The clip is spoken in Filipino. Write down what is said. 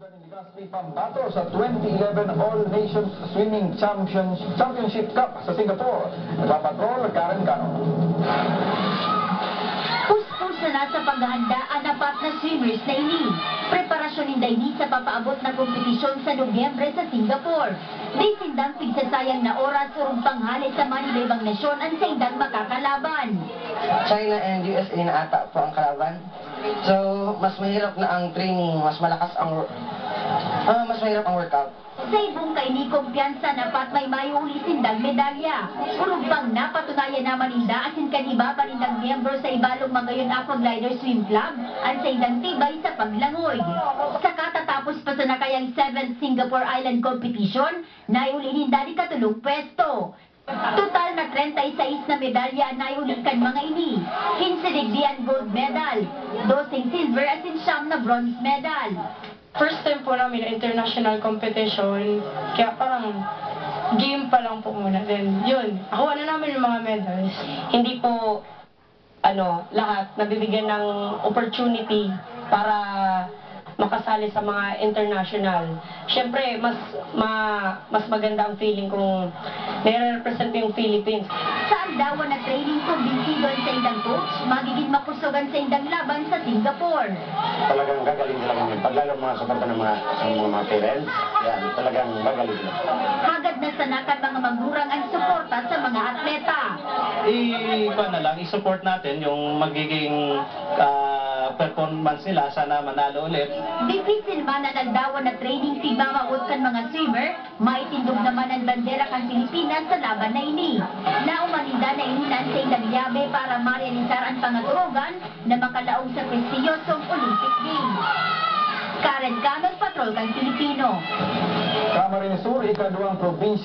Katulogan ni Legazpi pambato sa 2011 All Nations Swimming Championship Cup sa Singapore. Nagpapatrol, Karen Cano. Puspos na nasa paghahanda ang apat na swimmers na ini. Preparasyon ninda ini sa papaabot na kompetisyon sa Nobyembre sa Singapore. Di sindang pigsasayang na oras urong panghali sa manilibang nasyon ang sindang makakalaban. China and USA na ata po ang kalaban. So, mas mahirap na ang training, mas mahirap ang workout. Sa ibong kaini kumpiyansa na pat may mayuli sindang medalya. Urong pang napatunayan naman ninda asin kaniba pa nindang miyembro sa ibalong Magayon Aquaglider Swim Club ang sa indang tibay sa paglangoy. Sa katatapos pa sa nakayang 7th Singapore Island Competition, naiuli ninda di katulong pwesto. Total na 36 na medalya ang naiulikan mga ini. 15 digdian gold medal, 12 silver at 9 na bronze medal. First time po namin na international competition, kaya parang game pa lang po muna. Then yun, nakuha na namin yung mga medals. Hindi po lahat nabibigyan ng opportunity para makasali sa mga international. Siyempre, mas maganda ang feeling kung nire-represent yung Philippines. Sa andawan na training kumbinsido ang sa indang coach, magiging makusugan sa indang laban sa Singapore. Talagang gagaling sila ngayon. Pag lalo mga suporta ng mga parents, yan, talagang gagaling sila. Hagad na sanakan mga magurang ang suporta sa mga atleta. I-support natin yung magiging performance nila, sana manalo ulit. Difícil man ang aldawan na training tigmamaot kan mga swimmer, maitindog naman ang bandera kan Pilipinas sa laban na ini. Naumaninda na inunan sa indang yabe para marealisar ang pangaturugan na makalaong sa prestiyosong Olympic Games. Karen Cano, Patrol kang Pilipino. Camarines Sur, ikaduang probinsya.